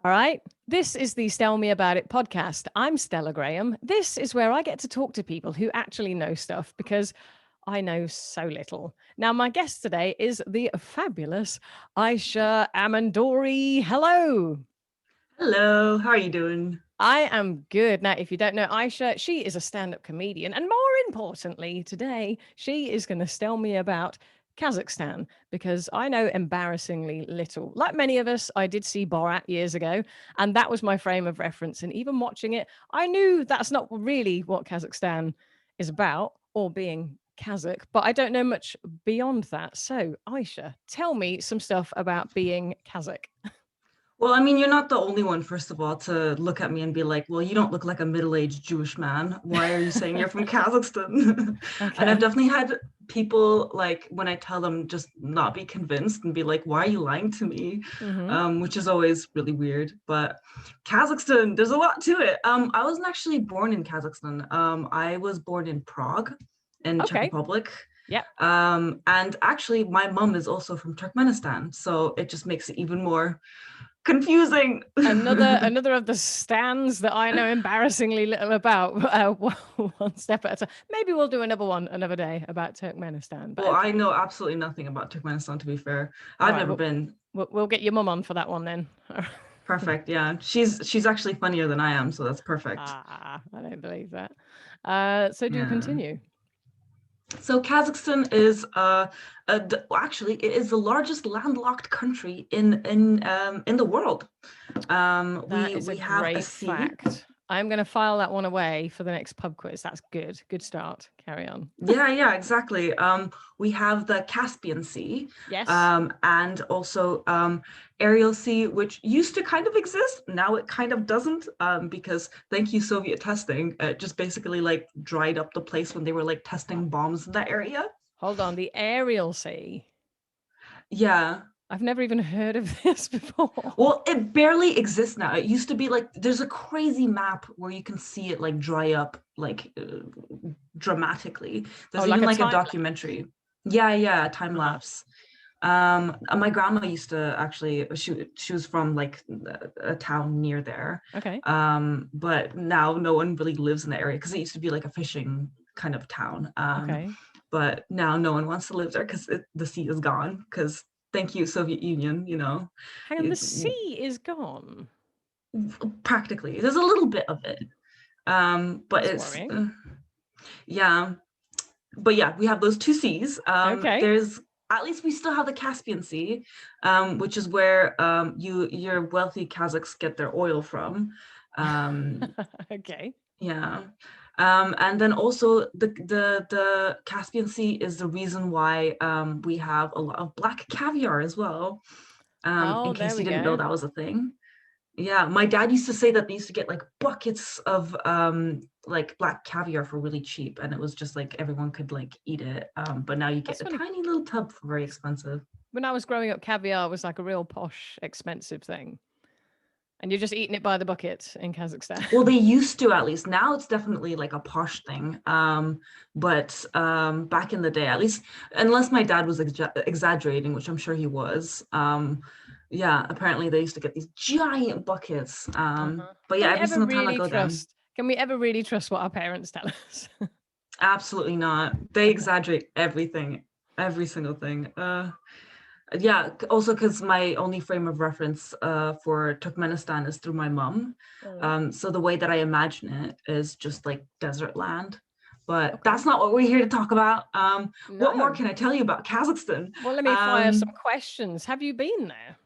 All right. This is the Tell Me About It podcast. I'm Stella Graham. This is where I get to talk to people who actually know stuff because I know so little. Now, my guest today is the fabulous Aisha Amandury. Hello. Hello, how are you doing? I am good. Now, if you don't know Aisha, she is a stand up comedian. And more importantly, today, she is going to tell me about Kazakhstan because I know embarrassingly little. Like many of us, I did see Borat years ago, and that was my frame of reference. And even watching it, I knew that's not really what Kazakhstan is about or being Kazakh, but I don't know much beyond that. So, Aisha, tell me some stuff about being Kazakh. Well, I mean, you're not the only one, first of all, to look at me and be like, well, you don't look like a middle-aged Jewish man. Why are you saying you're from Kazakhstan? And I've Okay. definitely had people like when I tell them just not be convinced and be like, why are you lying to me? Hmm. Which is always really weird. But Kazakhstan, there's a lot to it. I wasn't actually born in Kazakhstan. I was born in Prague in Czech Okay. Republic. Yep. And actually, my mom is also from Turkmenistan, so it just makes it even more confusing. Another of the stands that I know embarrassingly little about. One step at a time. Maybe we'll do another one another day about Turkmenistan. But Well, I okay, know absolutely nothing about Turkmenistan, to be fair. all I've right, never been. we'll get your mum on for that one then. Perfect. Yeah. She's actually funnier than I am, so that's perfect. I don't believe that. So do Yeah. continue. So Kazakhstan is actually it is the largest landlocked country in the world. That is a We have a great sea. fact. I'm going to file that one away for the next pub quiz. That's good. Good start. Carry on. Yeah, exactly. We have the Caspian Sea, Yes. and also Aral Sea, which used to kind of exist. Now it kind of doesn't, because thank you, Soviet testing, it just basically like dried up the place when they were like testing bombs in that area. Hold on. The aerial sea. Yeah. I've never even heard of this before. Well, it barely exists now. It used to be like there's a crazy map where you can see it like dry up like dramatically. Oh, There's like even a like a time documentary. Yeah, time lapse. lapse. My grandma used to actually she was from like a town near there. Okay. But now no one really lives in the area because it used to be like a fishing kind of town. Okay. But now no one wants to live there because the sea is gone. Because thank you, Soviet Union, you know. Hang on, the sea is gone. Practically there's a little bit of it, but That's it's worrying. yeah, but yeah, we have those two seas. Okay. There's at least we still have the Caspian Sea, which is where your wealthy Kazakhs get their oil from. um, Okay. yeah. And then also the Caspian Sea is the reason why we have a lot of black caviar as well, Oh, in there case you we didn't know go. that was a thing. Yeah, my dad used to say that they used to get like buckets of like black caviar for really cheap, and it was just like everyone could like eat it. But now you get That's a funny. tiny little tub for very expensive. When I was growing up, caviar was like a real posh, expensive thing. And you're just eating it by the bucket in Kazakhstan. Well, they used to, at least. Now it's definitely like a posh thing. But back in the day, at least, unless my dad was exaggerating, which I'm sure he was. Yeah, apparently they used to get these giant buckets. Uh-huh. But yeah, every single time I go there, Can we ever really trust what our parents tell us? absolutely not. They exaggerate everything, every single thing. Yeah, also because my only frame of reference for Turkmenistan is through my mom. Mm. So the way that I imagine it is just like desert land. But Okay. that's not what we're here to talk about. What more No. can I tell you about Kazakhstan? Well, let me fire some Um, questions. Have you been there?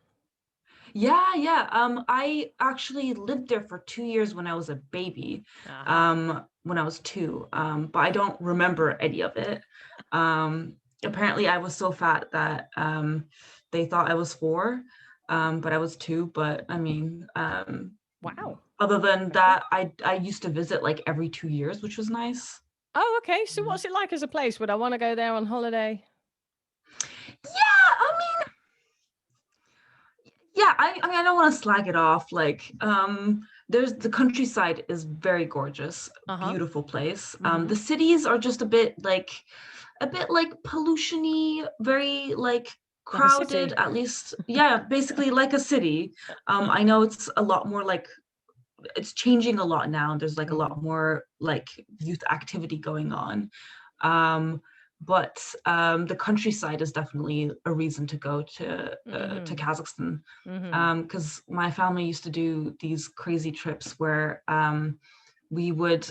yeah. I actually lived there for 2 years when I was a baby, Uh-huh. when I was two, but I don't remember any of it. Apparently, I was so fat that they thought I was four, but I was two. But I mean, Wow. other than Impressive. that, I used to visit like every 2 years, which was nice. Oh, okay. So Yeah, what's it like as a place? Would I want to go there on holiday? I mean, yeah, I mean, I don't want to slag it off. Like, there's the countryside is very gorgeous, Uh-huh. beautiful place. Mm-hmm. The cities are just a bit like pollution-y, very like Like a crowded, city. at least, yeah, basically like a city. I know it's a lot more like, it's changing a lot now, and there's like a Mm. lot more like youth activity going on. But the countryside is definitely a reason to go to Mm-hmm. Kazakhstan, Mm-hmm. because my family used to do these crazy trips where we would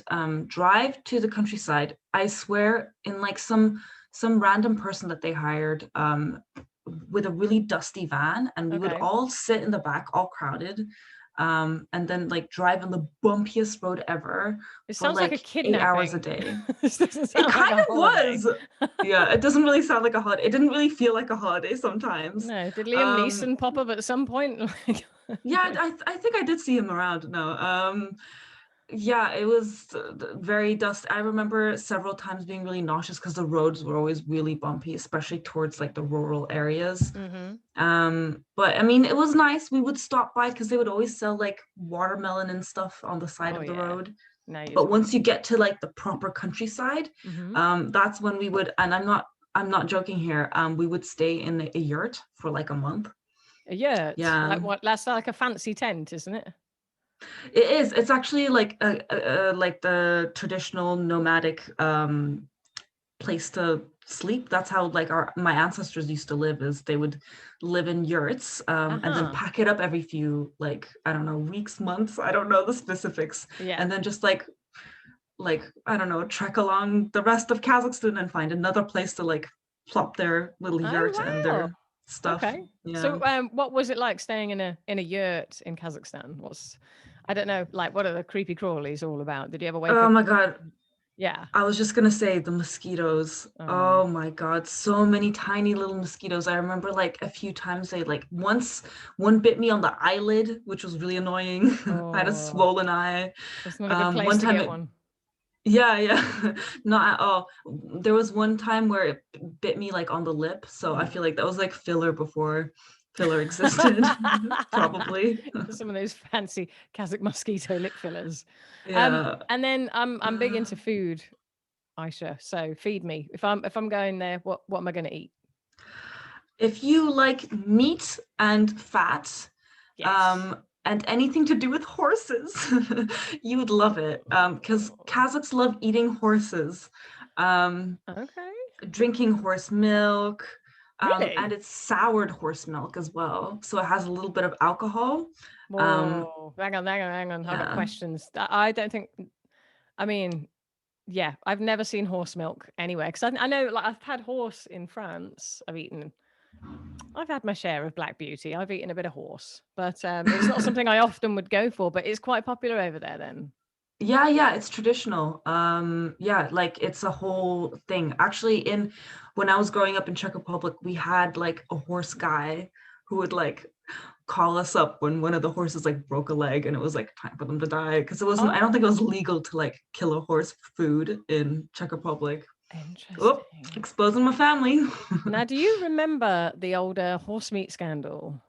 drive to the countryside. I swear, in like some random person that they hired, with a really dusty van, and we would Okay. all sit in the back, all crowded, and then like drive on the bumpiest road ever It for sounds like a like 8 hours a kidnapping. day. This doesn't It sound like kind a of holiday. was. Yeah, it doesn't really sound like a holiday. It didn't really feel like a holiday sometimes. No, did Liam Um, Neeson pop up at some point? Like, yeah, I think I did see him around. No, yeah, it was very dust. I remember several times being really nauseous because the roads were always really bumpy, especially towards like the rural areas. mm-hmm. But I mean, it was nice. We would stop by because they would always sell like watermelon and stuff on the side Oh of the yeah. road. Now you're But once you talking. get to like the proper countryside, Mm-hmm. that's when we would, and I'm not joking here. We would stay in a yurt for like a month. A yurt, Yeah, like what? That's like a fancy tent, isn't it? it is. It's actually like like the traditional nomadic place to sleep. That's how like my ancestors used to live, is they would live in yurts, and then Uh-huh. pack it up every few, like, I don't know, weeks, months, I don't know the specifics, Yeah. and then just like I don't know, trek along the rest of Kazakhstan and find another place to like plop their little yurt and Oh wow. their stuff. Okay. Yeah. So what was it like staying in a yurt in Kazakhstan? What's I don't know, like what are the creepy crawlies all about? Did you ever wake Oh up my in the God. Yeah. I was just gonna say the mosquitoes. Oh. Oh my God, so many tiny little mosquitoes. I remember like a few times they like once one bit me on the eyelid, which was really annoying. I had a Oh. swollen eye. That's not a good place One to time get it, one. yeah, yeah, not at all. There was one time where it bit me like on the lip, so I feel like that was like filler before filler existed, probably. Some of those fancy Kazakh mosquito lip fillers. Yeah. And then I'm big into food, Aisha. So feed me. If I'm going there, what am I going to eat? If you like meat and fat, Yes. and anything to do with horses, you would love it. Because Oh, Kazakhs love eating horses, um, okay. drinking horse milk, and Really? it's soured horse milk as well. So it has a little bit of alcohol. Um, Whoa. Hang on. I've got yeah. questions. I don't think. I mean, yeah, I've never seen horse milk anywhere because I know, like, I've had horse in France. I've had my share of Black Beauty. I've eaten a bit of horse, but it's not something I often would go for. But it's quite popular over there, then. Yeah, yeah, it's traditional. Yeah, like it's a whole thing. Actually, in when I was growing up in Czech Republic, we had like a horse guy who would like call us up when one of the horses like broke a leg and it was like time for them to die, because it wasn't, I don't think it Oh, was legal to like kill a horse for food in Czech Republic. Oh, interesting. exposing my family. Now, do you remember the older horse meat scandal?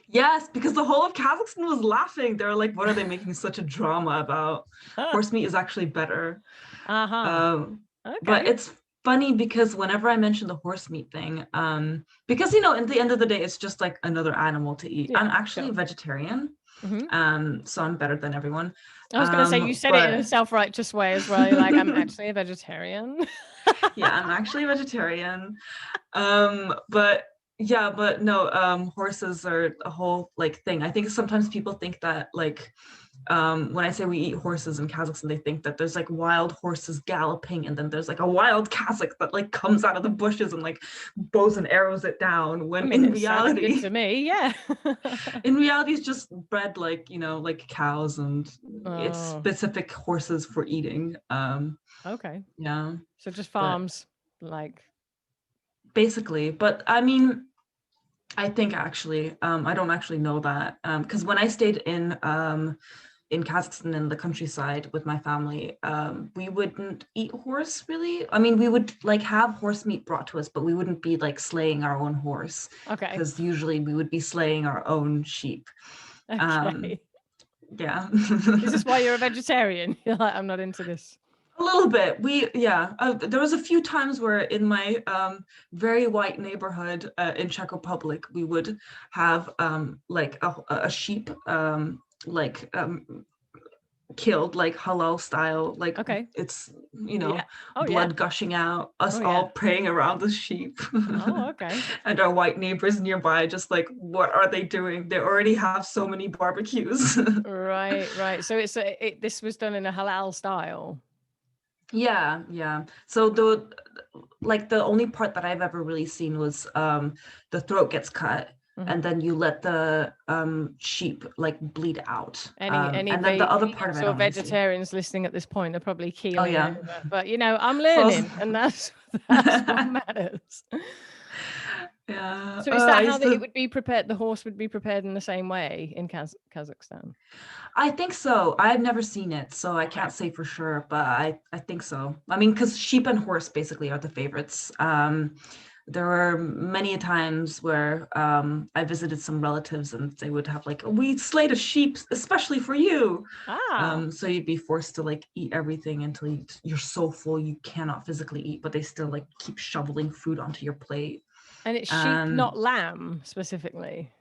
Yes, because the whole of Kazakhstan was laughing. They're like, what are they making such a drama about? Horse meat is actually better. Uh-huh. Um, but Okay. it's funny because whenever I mention the horse meat thing, because at the end of the day, it's just like another animal to eat. I'm Yeah, actually sure. vegetarian, hmm so I'm better than everyone. I was going to say, you said it in But a self-righteous way as well. You're like, I'm actually a vegetarian. yeah, I'm actually vegetarian. But yeah, but no, horses are a whole like thing. I think sometimes people think that like when I say we eat horses in Kazakhstan, they think that there's like wild horses galloping, and then there's like a wild Kazakh that like comes out of the bushes and like bows and arrows it down. I When mean, it sounded good to me. Yeah. in reality, it's just bred like like cows, and it's Oh, specific horses for eating. okay. Yeah, So just but farms, like, basically, but I mean, I think actually, I don't actually know that, because when I stayed in Kazakhstan in the countryside with my family, we wouldn't eat horse really. I mean, we would like have horse meat brought to us, but we wouldn't be like slaying our own horse, okay. because usually we would be slaying our own sheep. Um, Okay. yeah. Is this why you're a vegetarian? You're like, I'm not into this. A little bit. There was a few times where in my very white neighborhood in Czech Republic, we would have like a sheep like killed like halal style, like Okay. it's Yeah. Oh yeah. blood gushing out, us Oh all yeah. praying around the sheep. Oh, okay. And our white neighbors nearby just like, what are they doing? They already have so many barbecues. Right, right. So this was done in a halal style. Yeah. So the only part that I've ever really seen was the throat gets cut, Mhm. and then you let the sheep like bleed out. Any And then the other part of vegans it I or don't really see. vegetarians listening at this point are probably Oh keeling yeah. over. But I'm Well, learning, and that's what matters. yeah. So is that I how used it to. would be prepared? The horse would be prepared in the same way in Kazakhstan. I think so. I've never seen it, so I Okay. can't say for sure, but I think so. I mean, because sheep and horse basically are the favorites. There were many times where I visited some relatives and they would have like, we slayed a sheep especially for you. Ah, So you'd be forced to like eat everything until you're so full you cannot physically eat, but they still like keep shoveling food onto your plate. and it's sheep, Um, not lamb specifically.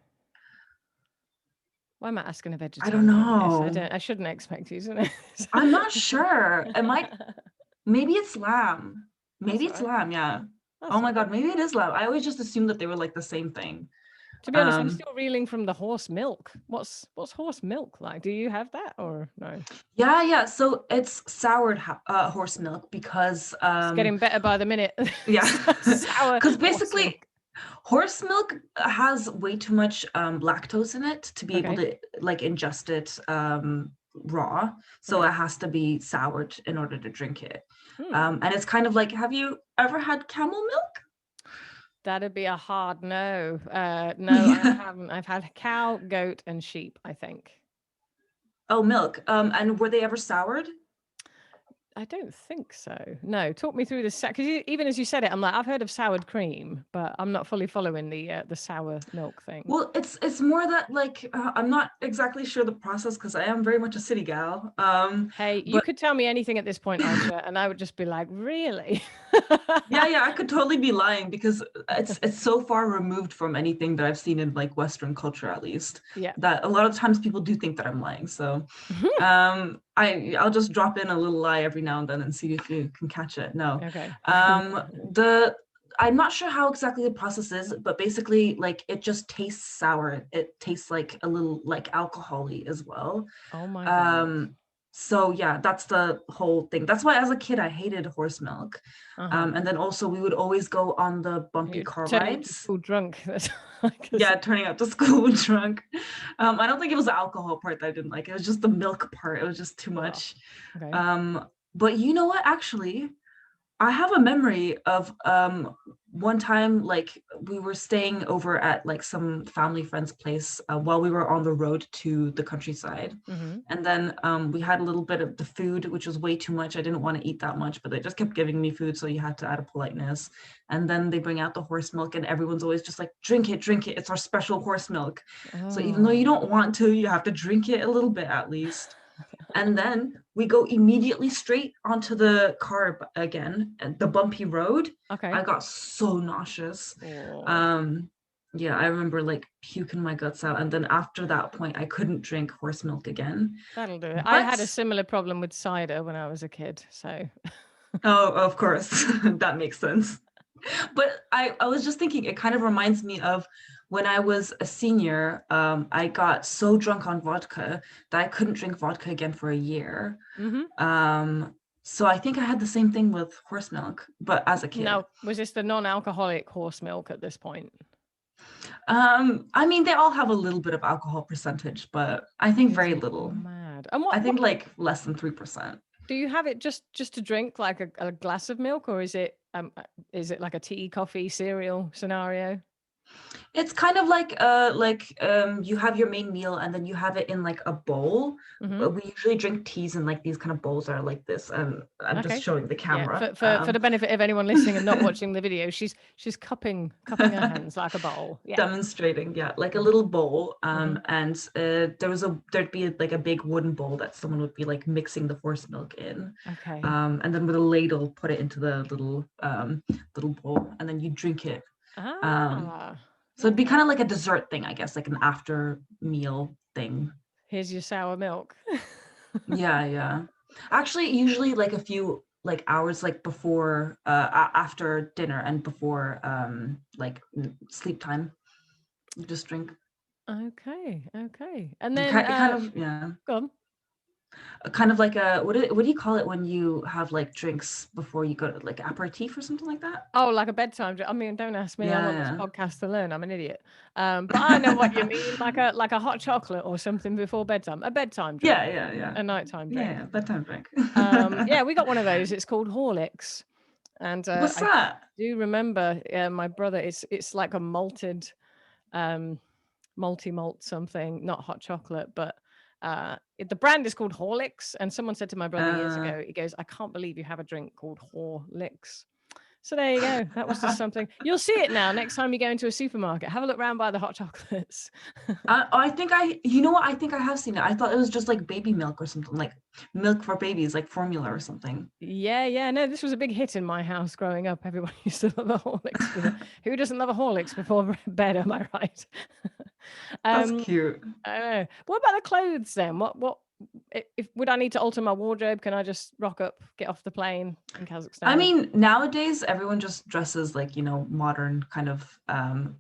Why am I asking a I don't vegetarian this? know. I shouldn't expect you to I'm not sure. It know. might. Maybe it's lamb. Maybe That's all it's right. lamb, yeah. Oh That's all my right. God, maybe it is lamb. I always just assumed that they were like the same thing. To be honest, I'm Um, still reeling from the horse milk. What's horse milk like? Do you have that or no? yeah. So it's soured horse milk because It's getting better by the minute. yeah, Sour because horse basically milk. horse milk has way too much lactose in it to be able Okay. to like ingest it raw. So Okay. it has to be soured in order to drink it. Hmm. And it's kind of like, have you ever had camel milk? That'd be a hard no. No, I Yeah. haven't. I've had cow, goat, and sheep, I think. Oh, milk. And were they ever soured? I don't think so. No, talk me through this because even as you said it, I'm like, I've heard of soured cream, but I'm not fully following the sour milk thing. Well, it's more that like I'm not exactly sure the process because I am very much a city gal. Hey, you But could tell me anything at this point, Aisha, and I would just be like, really? yeah, I could totally be lying because it's so far removed from anything that I've seen in like Western culture, at least, Yeah. that a lot of times people do think that I'm lying. So I'll just drop in a little lie every now and then and see if you can catch it. No. Okay. The I'm not sure how exactly the process is, but basically like it just tastes sour. It tastes like a little like alcohol-y as well. Oh my God. Um so yeah, that's the whole thing. That's why as a kid I hated horse milk. Uh-huh. And then also we would always go on the bumpy You're car turning up to rides. school drunk. That's because Yeah, turning up to school drunk. I don't think it was the alcohol part that I didn't like. It was just the milk part. It was just too well, much. okay. But you know what? Actually, I have a memory of one time like we were staying over at like some family friend's place while we were on the road to the countryside. Mm-hmm. And then we had a little bit of the food, which was way too much. I didn't want to eat that much, but they just kept giving me food, so you had to add a politeness. And then they bring out the horse milk, and everyone's always just like, drink it, drink it. It's our special horse milk. So even though you Oh. don't want to, you have to drink it a little bit at least. And then we go immediately straight onto the car again, the bumpy road. Okay. I got so nauseous. Oh, Um, yeah, I remember like puking my guts out. And then after that point, I couldn't drink horse milk again. that'll do it. I had a But, similar problem with cider when I was a kid. So, oh, of course, that makes sense. But I was just thinking, it kind of reminds me of when I was a senior, I got so drunk on vodka that I couldn't drink vodka again for a year. hmm. So I think I had the same thing with horse milk, but as a kid. Now, was this the non-alcoholic horse milk at this point? I mean, they all have a little bit of alcohol percentage, but I think Is very it little. mad? And I what think like less than 3%. do you have it just to drink like a glass of milk, or is it like a tea, coffee, cereal scenario? It's kind of like you have your main meal and then you have it in like a bowl. Hmm. We usually drink teas in like these kind of bowls that are like this. And I'm just Okay. showing the Yeah. camera. For the benefit of anyone listening and not watching the video, she's cupping her hands like a bowl. Yeah. Demonstrating, yeah, like a Hmm. little bowl. Hmm. And there'd be like a big wooden bowl that someone would be like mixing the force milk in. Okay. And then with a ladle, put it into the little bowl, and then you drink it. Um, Ah. so it'd be Okay. kind of like a dessert thing, I guess, like an after meal thing. Here's your sour milk. Yeah, yeah. Actually, usually like a few like hours like before after dinner and before like sleep time, you just drink. Okay. Okay. And It then kind of, yeah, go on. kind of like a what do you call it when you have like drinks before you go to like aperitif or something like that? Oh, like a bedtime drink. I mean, don't ask me. I'm on this Yeah, podcast to learn. I'm an idiot. But I know what you mean, like a hot chocolate or something before bedtime. A bedtime drink, yeah, yeah, yeah, a nighttime drink. yeah. Bedtime drink. Yeah, we got one of those. It's called Horlicks, and What's I that? do remember my brother. It's like a malted, um, multi malt something, not hot chocolate, but the brand is called Horlicks. And someone said to my brother years Uh, ago, he goes, "I can't believe you have a drink called Horlicks." So there you go. That was just something. You'll see it now next time you go into a supermarket. Have a look round by the hot chocolates. I think you know what? I think I have seen it. I thought it was just like baby milk or something, like milk for babies, like formula or something. Yeah, yeah. No, this was a big hit in my house growing up. Everyone used to love a Horlicks. Who doesn't love a Horlicks before bed? Am I right? That's um, cute. I don't know. What about the clothes then? What if would I need to alter my wardrobe? Can I just rock up, get off the plane in I Kazakhstan? mean, nowadays everyone just dresses like, modern kind of,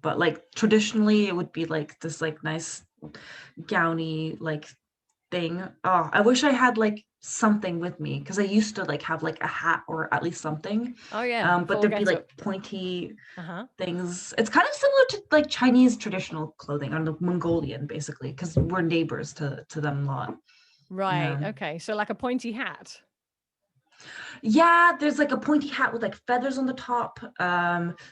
but like traditionally it would be like this like nice gowny like thing. Oh, I wish I had like something with me because I used to like have like a hat or at least something. Oh yeah, But full there'd be get like up. pointy Uh-huh. things. It's kind of similar to like Chinese traditional clothing or the Mongolian basically, because we're neighbors to them a lot. Right. Yeah. Okay. So like a pointy hat. Yeah, there's like a pointy hat with like feathers on the top.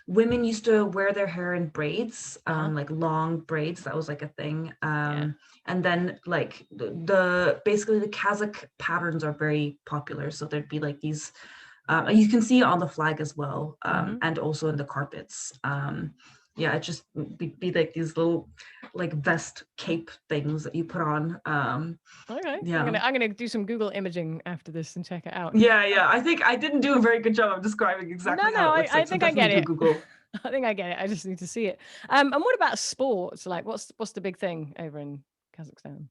Women used to wear their hair in braids, Uh-huh. like long braids. That was like a thing. Yeah. And then like the basically the Kazakh patterns are very popular. So there'd be like these. You can see it on the flag as well, Mm-hmm. and also in the carpets. Yeah, it just be like these little like vest cape things that you put on. Okay. Yeah. I'm gonna do some Google imaging after this and check it out. Yeah, yeah. I think I didn't do a very good job of describing No, exactly how no, it looks I like. So think I definitely get do it. Google. I think I get it. I just need to see it. And what about sports? Like, what's the big thing over in Kazakhstan?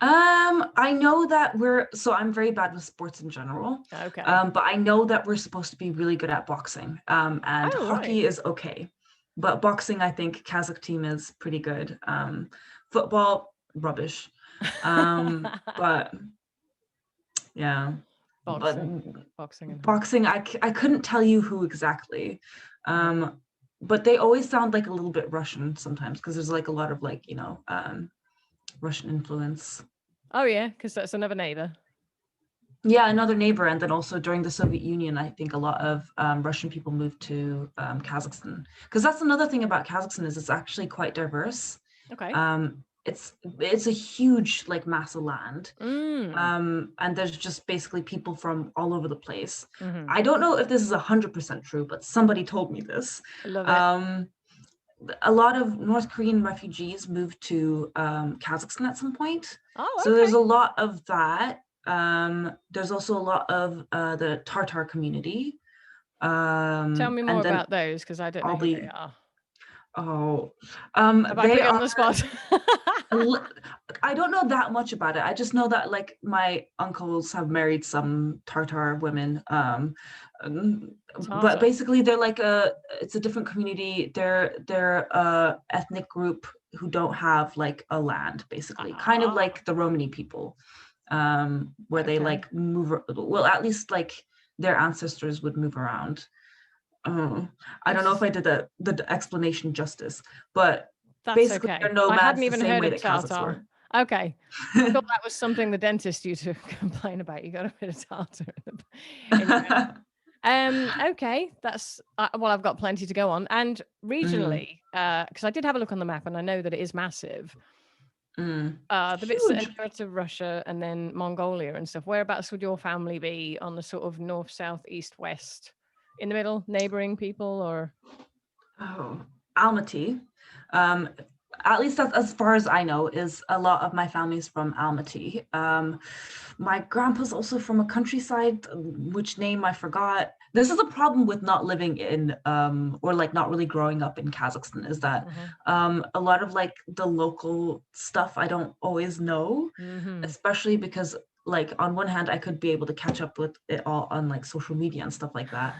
I know that so I'm very bad with sports in general. Okay. But I know that we're supposed to be really good at boxing. And Oh, right. hockey is okay. But boxing, I think Kazakh team is pretty good. Football, rubbish. But yeah. But Boxing, boxing, and hockey. boxing, I couldn't tell you who exactly. Mhm. But they always sound like a little bit Russian sometimes because there's like a lot of like, Russian influence. Oh yeah, because that's another neighbor. Yeah, another neighbor. And then also during the Soviet Union, I think a lot of Russian people moved to Kazakhstan. Because that's another thing about Kazakhstan is it's actually quite diverse. Okay. It's a huge like mass of land. Mm. And there's just basically people from all over the place. Mm-hmm. I don't know if this is 100% true, but somebody told me this. I love it. A lot of North Korean refugees moved to Kazakhstan at some point. Oh, So there's okay. a lot of that. There's also a lot of the Tartar community. Tell me more And then about those because I don't know all who they the, are. oh, Have I put they you on are, the spot? I don't know that much about it. I just know that like my uncles have married some Tartar women. But Tartar. basically they're like it's a different community. They're ethnic group who don't have like a land, basically. Kind of Ah, like the Romani people, where they okay. like move, well, at least like their ancestors would move around. I don't know if I Interesting. did the explanation justice, but That's basically okay. they're I hadn't nomads the even same heard way of that Kazakhs tartar. were. Okay. I thought that was something the dentist used to complain about. You got a bit of tartar in your mouth. Okay, that's well, I've got plenty to go on. And Mm, regionally, because I did have a look on the map and I know that it is massive. mm. The bits that are Huge. nearer to Russia and then Mongolia and stuff, whereabouts would your family be on the sort of north, south, east, west? In the middle, neighboring people, or? Oh, Almaty. Um, at least that's, as far as I know, is a lot of my family's from Almaty. My grandpa's also from a countryside, which name I forgot. This is a problem with not living in, or like not really growing up in Kazakhstan, is that Mhm. a lot of like the local stuff I don't always know, Mhm. especially because like on one hand I could be able to catch up with it all on like social media and stuff like that.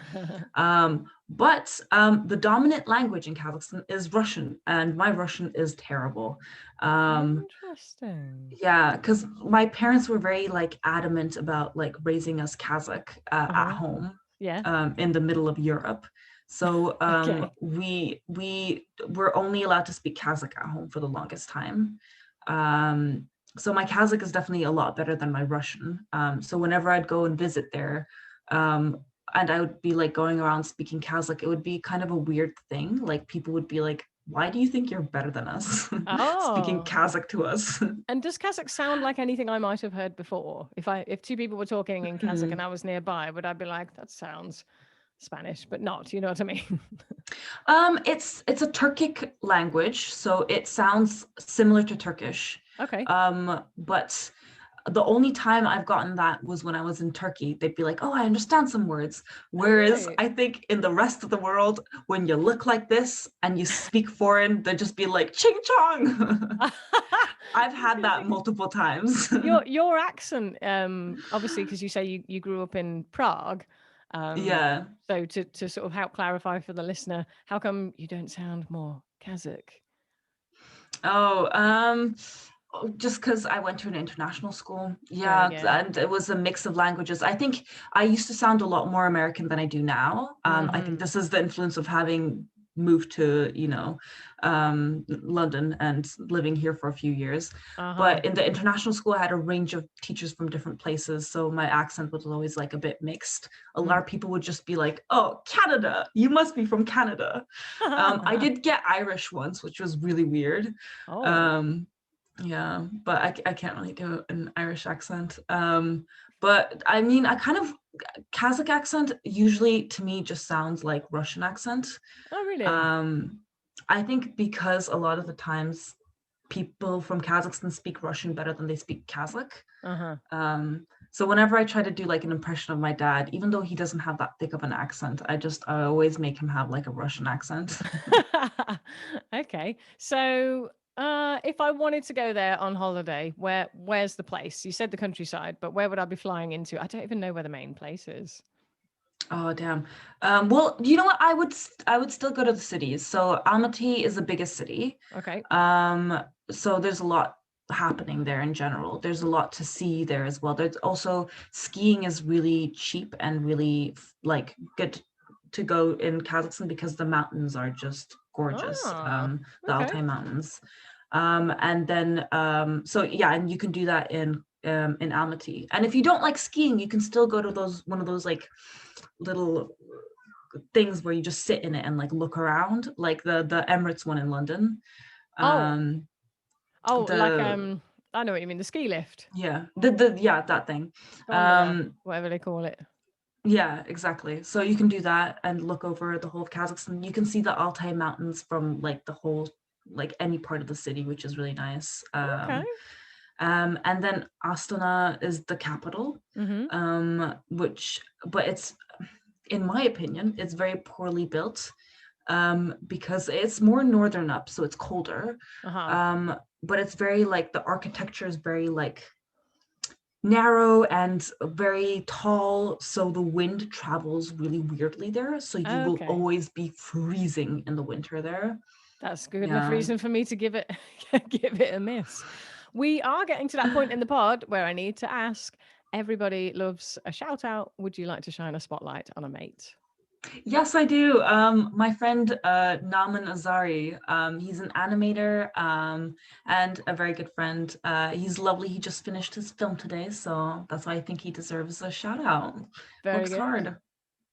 But the dominant language in Kazakhstan is Russian, and my Russian is terrible. Um, Interesting. yeah, because my parents were very like adamant about like raising us Kazakh at Uh-huh. home, Yeah. in the middle of Europe. So Okay. we were only allowed to speak Kazakh at home for the longest time. Um, so my Kazakh is definitely a lot better than my Russian. So whenever I'd go and visit there, um, and I would be like going around speaking Kazakh, it would be kind of a weird thing. Like people would be like, "Why do you think you're better than us?" Speaking Oh. Kazakh to us. And does Kazakh sound like anything I might have heard before? If two people were talking in Kazakh and I was nearby, would I be like, that sounds Spanish, but not, you know what I mean? It's a Turkic language, so it sounds similar to Turkish. Okay. But the only time I've gotten that was when I was in Turkey. They'd be like, "Oh, I understand some words." Oh, Whereas right. I think in the rest of the world, when you look like this and you speak foreign, they'd just be like, "Ching chong." I've That's had that interesting. multiple times. Your accent, obviously, because you say you grew up in Prague. Um, Yeah. so to sort of help clarify for the listener, how come you don't sound more Kazakh? Oh, just because I went to an international school. Right, Yeah, yeah. and it was a mix of languages. I think I used to sound a lot more American than I do now. I think Mm-hmm. this is the influence of having moved to, London and living here for a few years. Uh-huh. But in the international school, I had a range of teachers from different places, so my accent was always like a bit mixed. A lot Mm. of people would just be like, "Oh, Canada, you must be from Canada." I did get Irish once, which was really weird. Oh. Um, yeah, but I can't really do an Irish accent. But I mean, I kind of Kazakh accent usually to me just sounds like Russian accent. Oh, really? Um, I think because a lot of the times people from Kazakhstan speak Russian better than they speak Kazakh. Uh-huh. So whenever I try to do like an impression of my dad, even though he doesn't have that thick of an accent, I always make him have like a Russian accent. Okay. So, if I wanted to go there on holiday, where's the place? You said the countryside, but where would I be flying into? I don't even know where the main place is. Oh damn. Well, you know what? I would still go to the cities. So Almaty is the biggest city. Okay. So there's a lot happening there in general. There's a lot to see there as well. There's also skiing is really cheap and really like good to go in Kazakhstan because the mountains are just gorgeous. Ah, The okay. Altai Mountains. And then so yeah, and you can do that in Almaty. And if you don't like skiing, you can still go to those one of those like little things where you just sit in it and like look around, like the Emirates one in London. Oh, Um, oh, like the I know what you mean. The ski lift, yeah, the yeah, that thing. gondola, Um, whatever they call it. yeah, exactly. So you can do that and look over the whole of Kazakhstan. You can see the Altai Mountains from like the whole like any part of the city, which is really nice. Okay. And then Astana is the capital, Mm-hmm. which but it's in my opinion, it's very poorly built, because it's more northern up, so it's colder. Uh-huh. But it's very like the architecture is very like narrow and very tall, so the wind travels really weirdly there. So you will Okay. always be freezing in the winter there. That's good enough Yeah. reason for me to give it give it a miss. We are getting to that point in the pod where I need to ask. Everybody loves a shout out. Would you like to shine a spotlight on a mate? Yes, I do. My friend Naaman Azhari, he's an animator and a very good friend. He's lovely. He just finished his film today, so that's why I think he deserves a shout out. Very Works good. hard.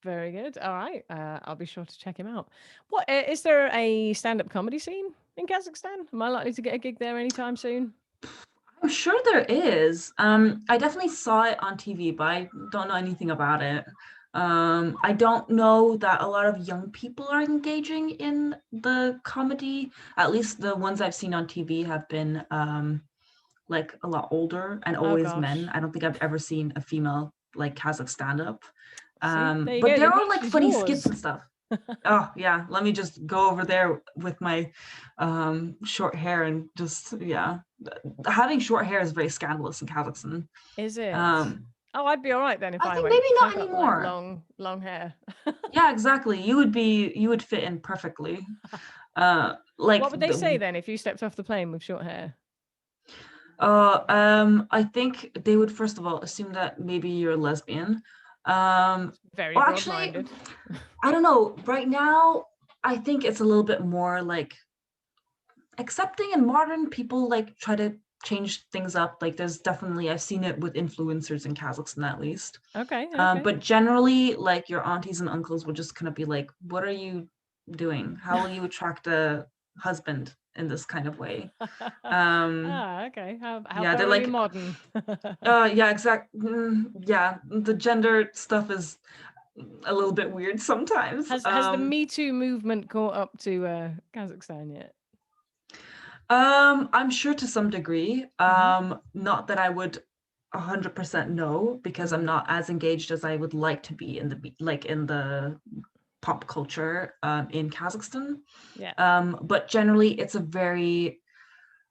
Very good. All right. I'll be sure to check him out. What is there a stand-up comedy scene in Kazakhstan? Am I likely to get a gig there anytime soon? I'm sure there is. I definitely saw it on TV, but I don't know anything about it. I don't know that a lot of young people are engaging in the comedy. At least the ones I've seen on TV have been like a lot older and Oh always men. gosh. I don't think I've ever seen a female like Kazakh stand-up. See, there you But go. The there are like niche is funny skits yours. and stuff. Oh yeah, let me just go over there with my short hair and just yeah. Having short hair is very scandalous in Kazakhstan. Is it? Um, Oh, I'd be all right then if I I think went maybe because not I've got like anymore. long hair. Yeah, exactly. You would fit in perfectly. What Like would they say then if you stepped off the plane with short hair? I think they would first of all assume that maybe you're a lesbian. Very Or actually, broad-minded. I don't know. Right now, I think it's a little bit more like accepting and modern. People like try to change things up. Like there's definitely I've seen it with influencers in Kazakhstan at least. Okay, okay. But generally, like your aunties and uncles would just kind of be like, "What are you doing? How will you attract a husband in this kind of way?" Um, Okay. How yeah, they're very like, modern. yeah, yeah, the gender stuff is a little bit weird sometimes. Has the Me Too movement caught up to Kazakhstan yet? I'm sure to some degree. Hmm. Not that I would 100% know because I'm Mm. not as engaged as I would like to be in the pop culture in Kazakhstan. Yeah. But generally, it's a very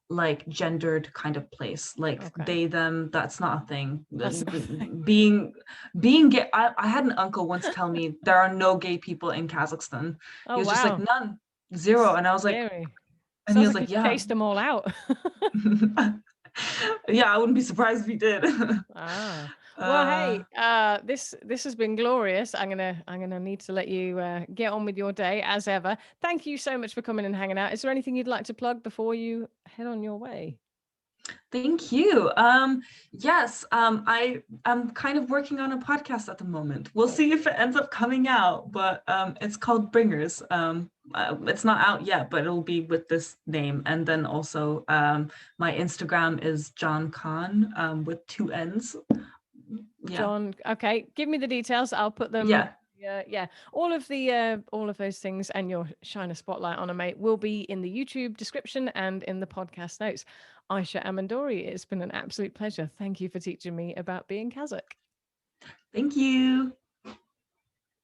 like gendered kind of place. Like Okay. they, them, that's not a thing. That's nothing. Being gay, I had an uncle once tell me there are no gay people in Kazakhstan. He Oh was just like, wow. none, zero. And I was like, Scary. and he Sounds was like like, he's yeah. chased them all out. Yeah, I wouldn't be surprised if he did. Ah. Well, uh, hey, this has been glorious. I'm gonna need to let you get on with your day as ever. Thank you so much for coming and hanging out. Is there anything you'd like to plug before you head on your way? Thank you. Yes, I'm kind of working on a podcast at the moment. We'll Oh, see if it ends up coming out, but it's called Bringers. It's not out yet, but it'll be with this name. And then also, my Instagram is John Khan, with two N's. Yeah, John. Okay, give me the details. I'll put them. yeah. Yeah, all of those things and your shine a spotlight on a mate will be in the YouTube description and in the podcast notes. Aisha Amandury, it's been an absolute pleasure. Thank you for teaching me about being Kazakh. Thank you.